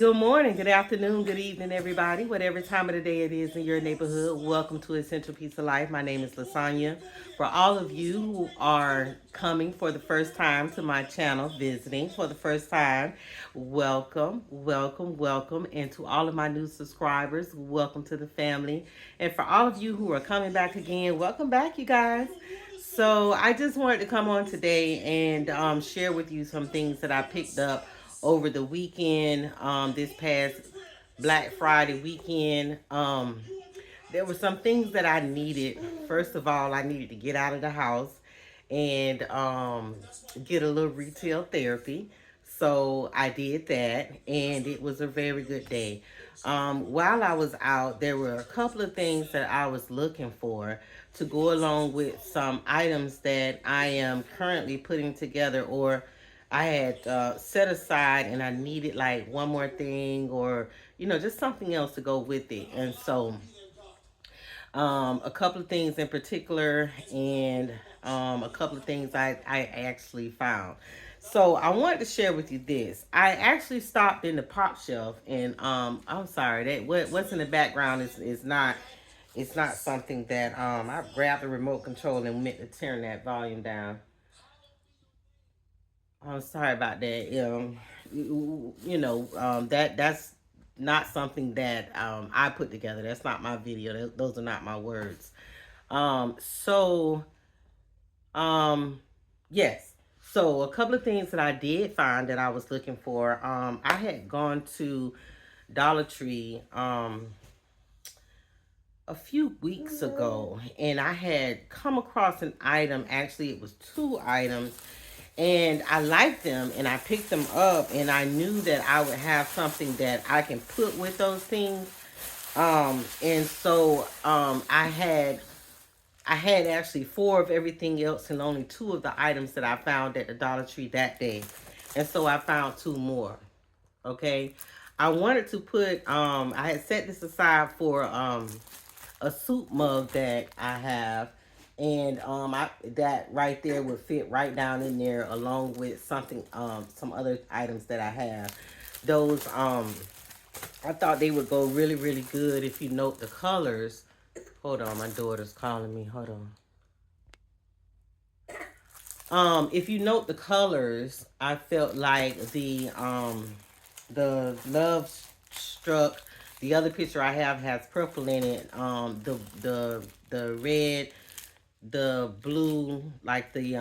Good morning, good afternoon, good evening, everybody. Whatever time of the day it is in your neighborhood, welcome to Essential Piece of Life. My name is Lasagna. For all of you who are coming for the first time to my channel, visiting for the first time, welcome, welcome, welcome. And to all of my new subscribers, welcome to the family. And for all of you who are coming back again, welcome back, you guys. So I just wanted to come on today and share with you some things that I picked up over the weekend, this past Black Friday weekend. There were some things that I needed. First of all, I needed to get out of the house and get a little retail therapy. So I did that, and it was a very good day. While I was out, there were a couple of things that I was looking for to go along with some items that I am currently putting together, or I had set aside, and I needed like one more thing, or just something else to go with it. And so a couple of things in particular, and a couple of things I actually found. So I wanted to share with you this. I actually stopped in the Popshelf, and I'm sorry that what's in the background is not, it's not something that I grabbed the remote control and meant to turn that volume down. I'm sorry about that. That's not something that I put together. That's not my video. Those are not my words. So yes. So a couple of things that I did find that I was looking for. I had gone to Dollar Tree a few weeks ago, and I had come across an item. Actually, it was two items, and I liked them, and I picked them up, and I knew that I would have something that I can put with those things. And so I had actually four of everything else and only two of the items that I found at the Dollar Tree that day. And so I found two more. Okay. I wanted to put I had set this aside for a soup mug that I have, and that right there would fit right down in there along with something some other items that I have. Those I thought they would go really really good. If you note the colors. Hold on, my daughter's calling me. Hold on. If you note the colors, I felt like the Love Struck, the other picture I have has purple in it. The red, the blue, like the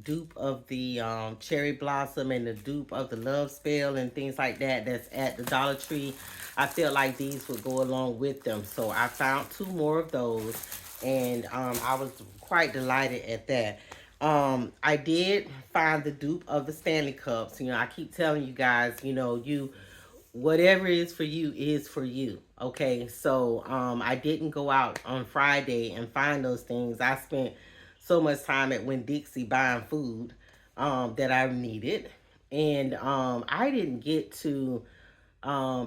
dupe of the cherry blossom, and the dupe of the love spell and things like that that's at the Dollar Tree. I feel like these would go along with them, so I found two more of those, and I was quite delighted at that. I did find the dupe of the Stanley Cups. I keep telling you guys, you whatever is for you is for you. Okay, so I didn't go out on Friday and find those things. I spent so much time at Winn Dixie buying food that I needed, and I didn't get to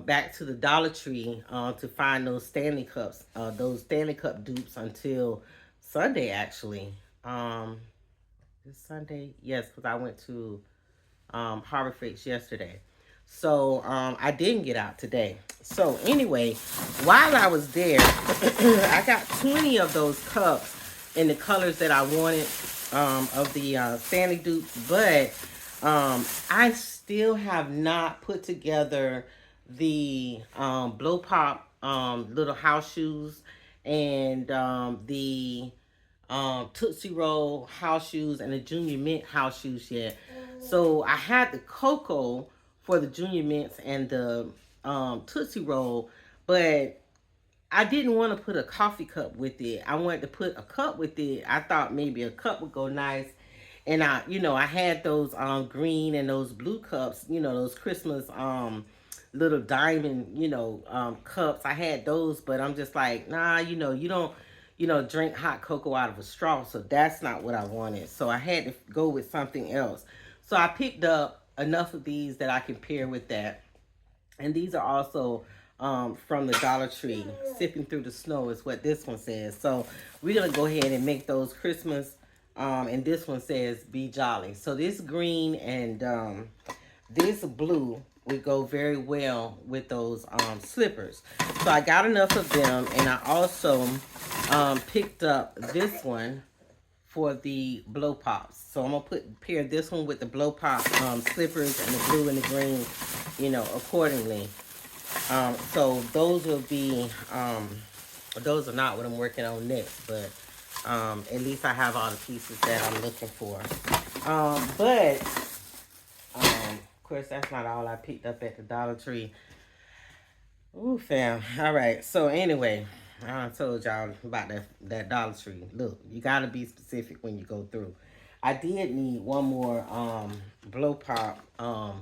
back to the Dollar Tree to find those Stanley Cups, those Stanley Cup dupes until Sunday actually. This Sunday, yes, because I went to Harbor Freights yesterday. So I didn't get out today. So anyway, while I was there, I got 20 of those cups in the colors that I wanted of the Stanley dupes, but I still have not put together the blow pop little house shoes and the Tootsie Roll house shoes and the Junior Mint house shoes yet. So I had the cocoa for the Junior Mints and the Tootsie Roll, but I didn't want to put a coffee cup with it. I wanted to put a cup with it. I thought maybe a cup would go nice. And I had those green and those blue cups, those Christmas little diamond, cups. I had those, but I'm just like, nah, you don't, drink hot cocoa out of a straw. So that's not what I wanted. So I had to go with something else. So I picked up enough of these that I can pair with that. And these are also from the Dollar Tree. Sipping through the snow is what this one says. So we're going to go ahead and make those Christmas. And this one says be jolly. So this green and this blue would go very well with those slippers. So I got enough of them, and I also picked up this one for the blow pops. So I'm gonna pair this one with the blow pop slippers and the blue and the green, you know, accordingly. So those will be those are not what I'm working on next, but at least I have all the pieces that I'm looking for. But of course that's not all I picked up at the Dollar Tree. Ooh, fam. All right. So anyway, I told y'all about that Dollar Tree. Look, you gotta be specific when you go through. I did need one more blow pop not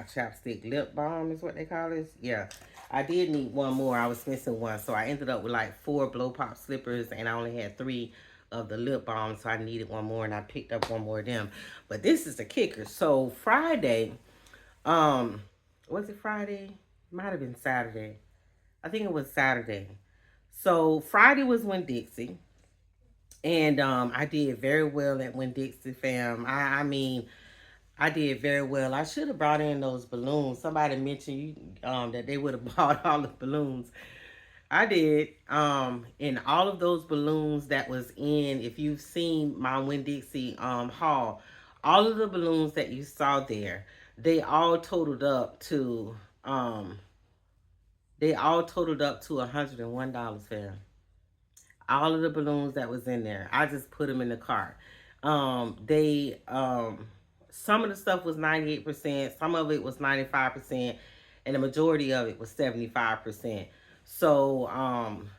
chapstick, lip balm is what they call this. Yeah, I did need one more. I was missing one, so I ended up with like 4 blow pop slippers, and I only had 3 of the lip balm, so I needed one more, and I picked up one more of them. But this is the kicker. So Friday, was it Friday? Might have been Saturday. I think it was Saturday. So Friday was Winn-Dixie, and I did very well at Winn-Dixie, fam. I mean, I did very well. I should have brought in those balloons. Somebody mentioned you that they would have bought all the balloons. I did. And all of those balloons that was in, if you've seen my Winn-Dixie haul, all of the balloons that you saw there, they all totaled up to $101, fam. All of the balloons that was in there, I just put them in the cart. They some of the stuff was 98%, some of it was 95%, and the majority of it was 75%. So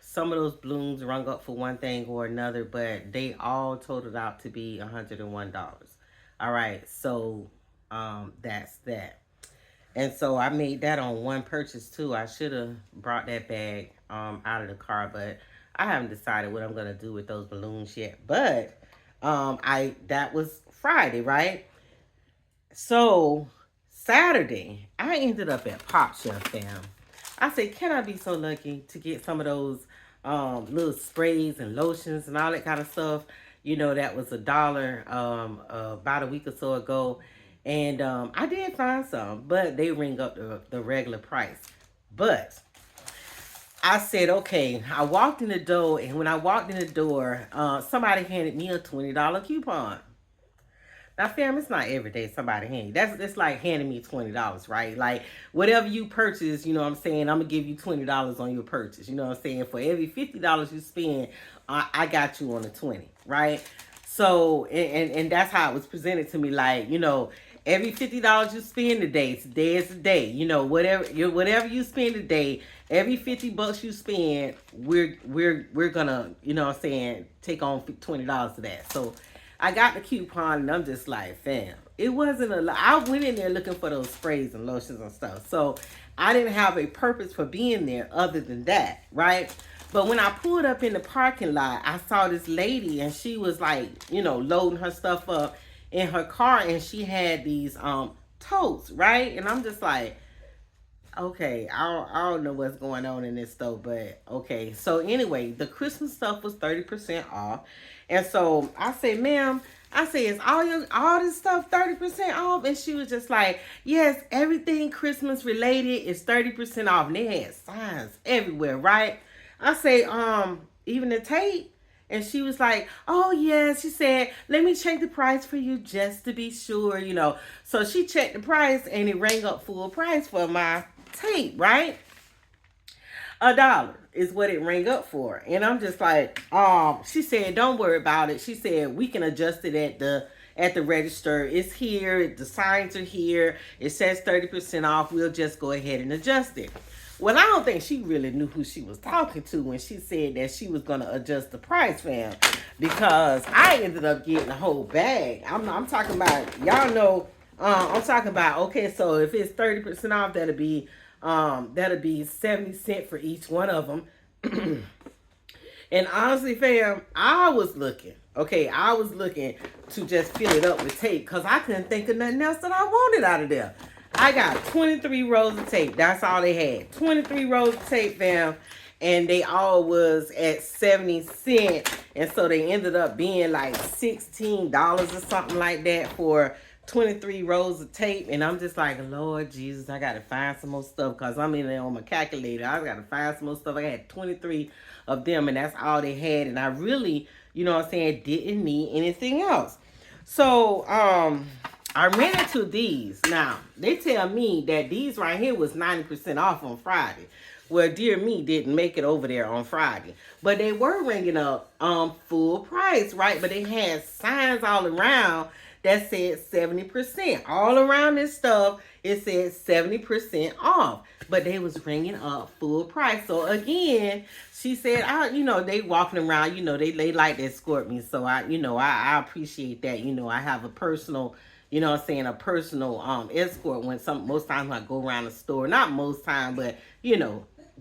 some of those balloons rung up for one thing or another, but they all totaled out to be $101. All right, so that's that. And so I made that on one purchase too. I should have brought that bag out of the car, but I haven't decided what I'm gonna do with those balloons yet. But that was Friday, right? So Saturday, I ended up at Popshelf, fam. I said, can I be so lucky to get some of those little sprays and lotions and all that kind of stuff? You know, that was $1 about a week or so ago. And I did find some, but they ring up the regular price. But I said, okay, I walked in the door, and when I walked in the door, somebody handed me a $20 coupon. Now, fam, it's not every day somebody hand you. It's like handing me $20, right? Like, whatever you purchase, you know what I'm saying, I'm going to give you $20 on your purchase. You know what I'm saying? For every $50 you spend, I got you on the 20, right? So, and that's how it was presented to me. Like, you know, every $50 you spend today is the day. You know, whatever you spend today, every $50 you spend, we're gonna, you know what I'm saying, take on $20 of that. So I got the coupon, and I'm just like, fam, it wasn't a lot. I went in there looking for those sprays and lotions and stuff. So I didn't have a purpose for being there other than that, right? But when I pulled up in the parking lot, I saw this lady, and she was like, you know, loading her stuff up in her car, and she had these totes, right? And I'm just like, okay, I don't know what's going on in this store, but okay. So anyway, the Christmas stuff was 30% off. And so I said, ma'am, I said, is all this stuff 30% off? And she was just like, yes, everything Christmas related is 30% off. And they had signs everywhere, right? I say, even the tape? And she was like, oh, yes. She said, let me check the price for you just to be sure, you know. So she checked the price, and it rang up full price for my tape, right? $1 is what it rang up for. And I'm just like, she said, don't worry about it. She said, we can adjust it at the register. It's here. The signs are here. It says 30% off. We'll just go ahead and adjust it. Well, I don't think she really knew who she was talking to when she said that she was going to adjust the price, fam. Because I ended up getting a whole bag. I'm talking about, y'all know, I'm talking about, okay, so if it's 30% off, that'll be 70 cents for each one of them. And honestly, fam, I was looking to just fill it up with tape, because I couldn't think of nothing else that I wanted out of there. I got 23 rolls of tape. That's all they had. 23 rolls of tape, fam. And they all was at 70 cents. And so they ended up being like $16 or something like that for 23 rolls of tape, and I'm just like, Lord Jesus, I gotta find some more stuff because I'm in there on my calculator. I gotta find some more stuff. I had 23 of them, and that's all they had, and I really, you know what I'm saying, didn't need anything else. So I ran into these. Now they tell me that these right here was 90% off on Friday. Well, dear me, didn't make it over there on Friday, but they were ringing up full price, right? But they had signs all around that said 70%. All around this stuff, it said 70% off. But they was ringing up full price. So again, she said, they walking around, they like to escort me. So I appreciate that. I have a personal, a personal escort when most times when I go around the store. Not most time, but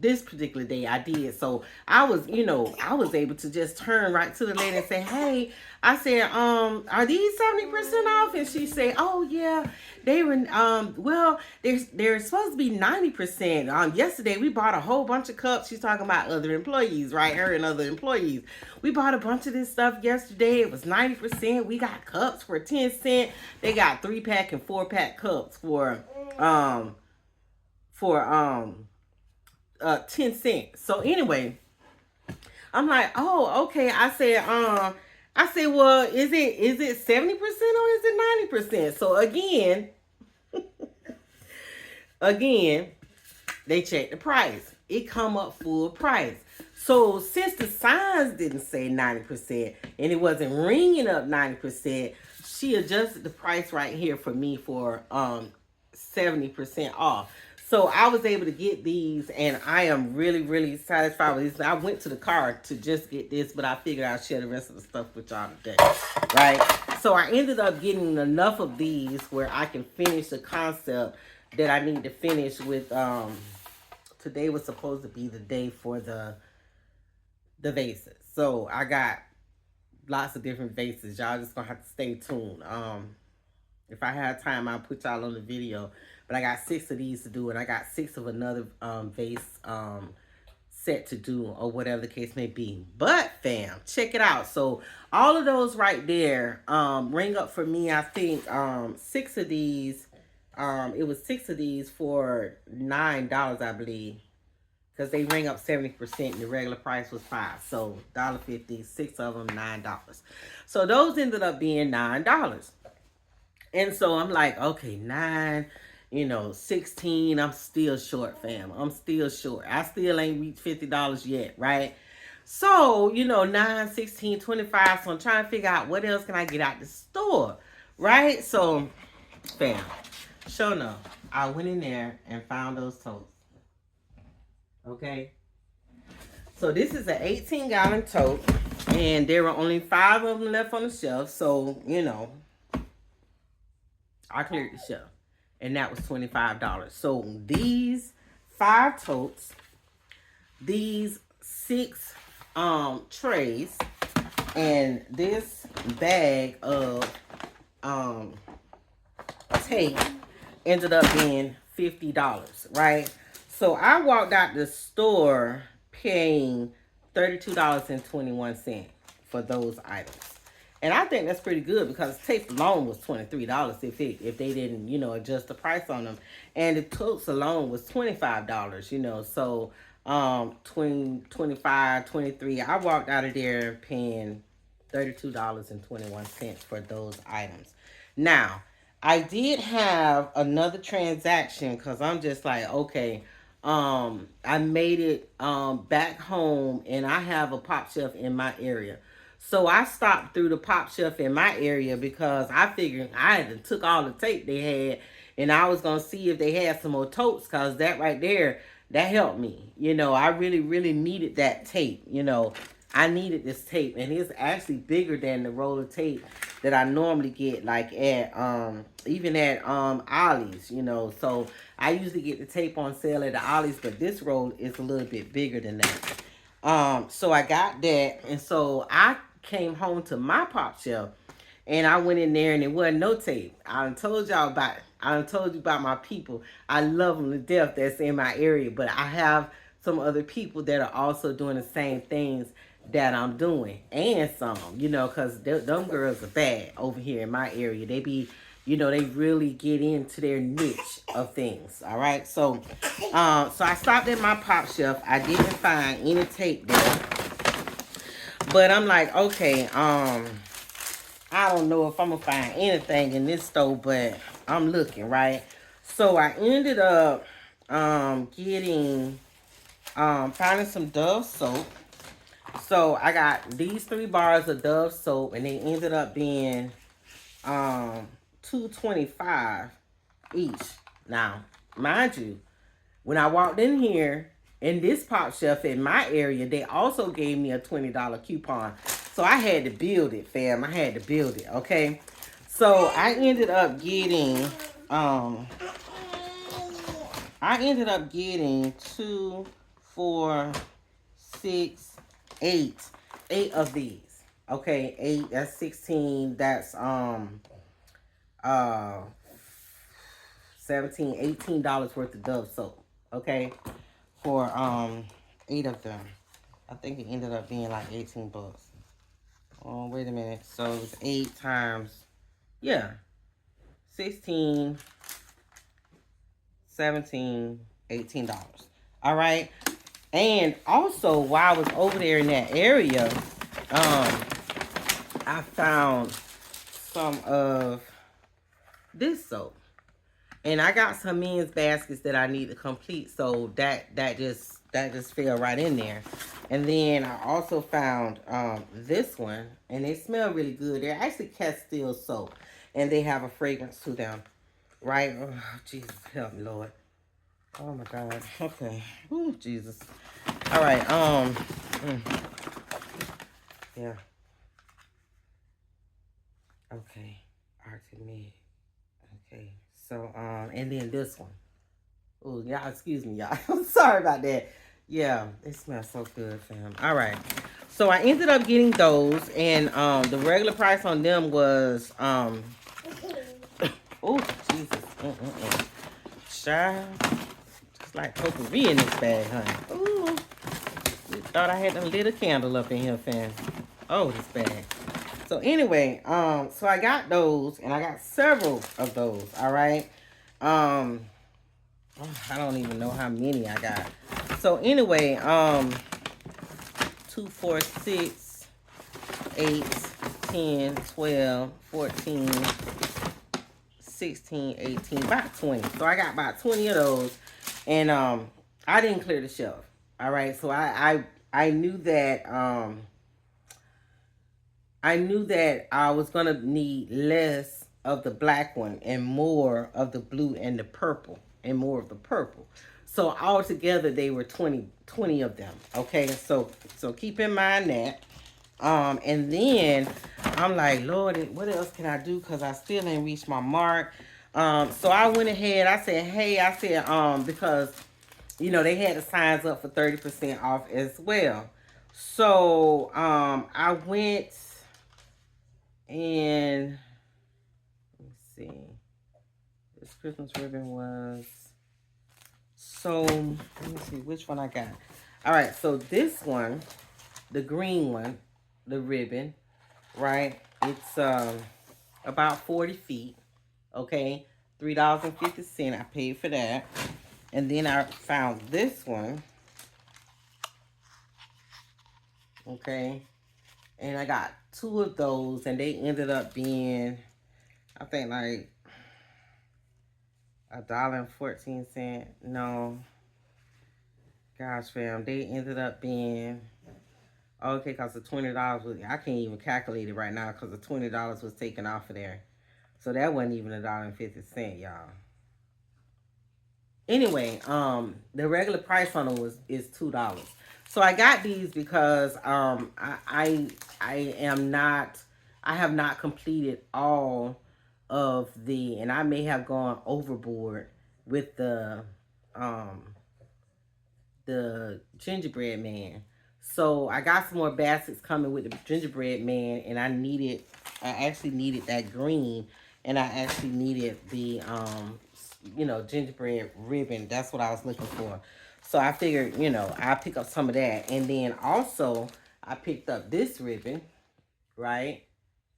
this particular day I did. So I was able to just turn right to the lady and say, hey, I said, are these 70% off? And she said, oh yeah, they were, well, they're supposed to be 90%. Yesterday we bought a whole bunch of cups. She's talking about other employees, right? Her and other employees. We bought a bunch of this stuff yesterday. It was 90%. We got cups for 10 cents. They got 3-pack and 4-pack cups for 10 cents. So anyway, I'm like, oh, okay. I said, well, is it 70% or is it 90%? So again, they checked the price. It come up full price. So since the signs didn't say 90% and it wasn't ringing up 90%, she adjusted the price right here for me for 70% off. So I was able to get these, and I am really, really satisfied with these. I went to the car to just get this, but I figured I'd share the rest of the stuff with y'all today, right? So I ended up getting enough of these where I can finish the concept that I need to finish with. Today was supposed to be the day for the vases. So I got lots of different vases. Y'all just gonna have to stay tuned. If I have time, I'll put y'all on the video. But I got 6 of these to do, and I got 6 of another vase set to do, or whatever the case may be. But fam, check it out. So all of those right there ring up for me. I think 6 of these. It was 6 of these for $9, I believe, because they ring up 70%. And the regular price was $5, so $1.50. 6 of them, $9. So those ended up being $9. And so I'm like, okay, 9, 16, I'm still short, fam. I'm still short. I still ain't reached $50 yet, right? So, 9, 16, 25. So I'm trying to figure out what else can I get out the store, right? So, fam, sure enough, I went in there and found those totes. Okay? So this is an 18-gallon tote, and there were only 5 of them left on the shelf. So, I cleared the shelf, and that was $25. So these 5 totes, these 6 trays, and this bag of tape ended up being $50, right? So I walked out the store paying $32.21 for those items. And I think that's pretty good because tape alone was $23 if they didn't, adjust the price on them. And the totes alone was $25, so 25, 23. I walked out of there paying $32.21 for those items. Now, I did have another transaction because I'm just like, okay, I made it back home, and I have a Popshelf in my area. So I stopped through the Popshelf in my area because I figured I had took all the tape they had, and I was going to see if they had some more totes, because that right there, that helped me. I really, really needed that tape. I needed this tape, and it's actually bigger than the roll of tape that I normally get, like at even at Ollie's, So I usually get the tape on sale at the Ollie's, but this roll is a little bit bigger than that. So I got that, and so I came home to my Popshelf, and I went in there, and there wasn't no tape. I done told you about my people. I love them to death that's in my area, but I have some other people that are also doing the same things that I'm doing, and some, because them girls are bad over here in my area. They be, you know, they really get into their niche of things. All right. So, so I stopped at my Popshelf. I didn't find any tape there. But I'm like, okay, I don't know if I'm gonna find anything in this store, but I'm looking, right? So I ended up getting finding some Dove soap. So I got these 3 bars of Dove soap, and they ended up being $2.25 each. Now, mind you, when I walked in here in this Popshelf in my area, they also gave me a $20 coupon. So I had to build it, fam. I had to build it, okay? So I ended up getting 2, 4, 6, 8. 8 of these. Okay, 8, that's 16, that's uh 17, $18 worth of Dove soap. Okay, for 8 of them. I think it ended up being like 18 bucks. Oh, wait a minute. So it's 8 times, yeah, 16, 17, $18. All right. And also, while I was over there in that area, I found some of this soap. And I got some men's baskets that I need to complete, so that just fell right in there. And then I also found this one, and they smell really good. They're actually Castile soap, and they have a fragrance to them, right? Oh, Jesus, help me, Lord. Oh my God. Okay. Oh, Jesus. All right. Yeah. Okay. Artemid. Okay. So and then this one. Oh, y'all, excuse me, y'all. I'm sorry about that. Yeah, it smells so good, fam. All right. So I ended up getting those, and the regular price on them was oh, Jesus. Child. It's like potpourri in this bag, honey. Ooh. You thought I had to lit a candle up in here, fam. Oh, this bag. So anyway, so I got those, and I got several of those, all right? I don't even know how many I got. So anyway, 2, 4, 6, 8, 10, 12, 14, 16, 18, about 20. So I got about 20 of those, and I didn't clear the shelf. All right, so I knew that I was gonna need less of the black one and more of the blue and the purple and more of the purple. So altogether they were 20 of them. Okay, so keep in mind that. And then I'm like, Lord, what else can I do? Because I still ain't reached my mark. So I went ahead. I said, hey, because you know they had the signs up for 30% off as well. So I went and let's see. This Christmas ribbon was, so let me see which one I got. All right, so this one, the green one, the ribbon, right? It's about 40 feet. Okay, $3.50. I paid for that. And then I found this one. Okay. And I got 2 of those, and they ended up being, I think, like $1.14. No. Gosh, fam, they ended up being, okay, because the $20 was, I can't even calculate it right now because the $20 was taken off of there. So that wasn't even $1.50, y'all. Anyway, the regular price on them is $2. So I got these because I have not completed all of and I may have gone overboard with the gingerbread man. So I got some more baskets coming with the gingerbread man, and I actually needed that green, and I actually needed the gingerbread ribbon. That's what I was looking for. So I figured, I'll pick up some of that. And then also I picked up this ribbon, right?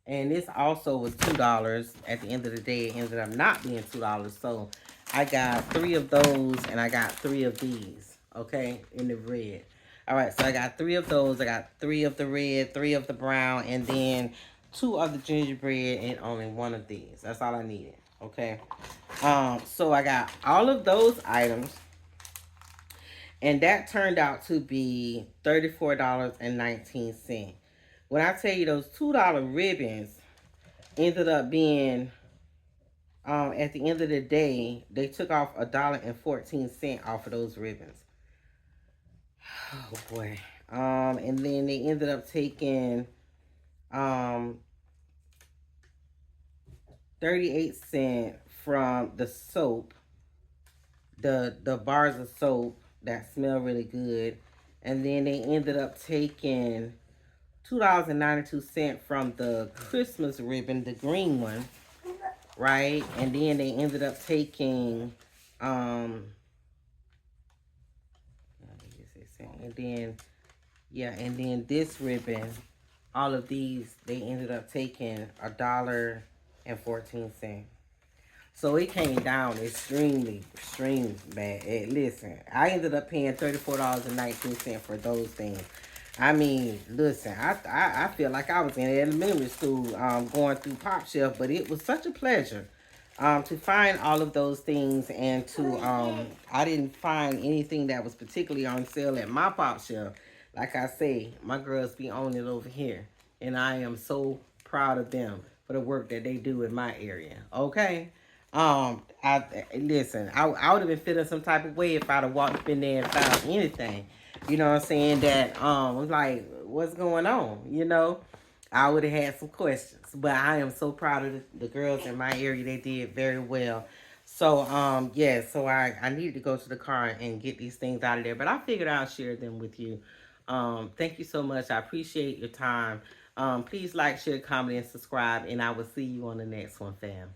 And this also was $2. At the end of the day, it ended up not being $2. So I got 3 of those and I got 3 of these, okay, in the red. All right, so I got 3 of those. I got 3 of the red, 3 of the brown, and then 2 of the gingerbread and only 1 of these. That's all I needed, okay? So I got all of those items, and that turned out to be $34.19. When I tell you those $2 ribbons ended up being, at the end of the day, they took off $1.14 off of those ribbons. Oh boy. And then they ended up taking 38 cents from the soap, the bars of soap that smell really good. And then they ended up taking $2.92 from the Christmas ribbon, the green one, right? And then they ended up taking, and then, yeah, and then this ribbon, all of these, they ended up taking $1.14. So it came down extremely bad. Listen, I ended up paying $34.19 for those things. I mean, listen, I feel like I was in elementary school going through Popshelf, but it was such a pleasure to find all of those things, and to I didn't find anything that was particularly on sale at my Popshelf. Like I say, my girls be owning it over here, and I am so proud of them for the work that they do in my area. Okay. I listen. I would have been feeling some type of way if I'd have walked up in there and found anything. You know what I'm saying? That was like, what's going on? You know, I would have had some questions. But I am so proud of the girls in my area. They did very well. So yeah. So I needed to go to the car and get these things out of there. But I figured I'll share them with you. Thank you so much. I appreciate your time. Please like, share, comment, and subscribe. And I will see you on the next one, fam.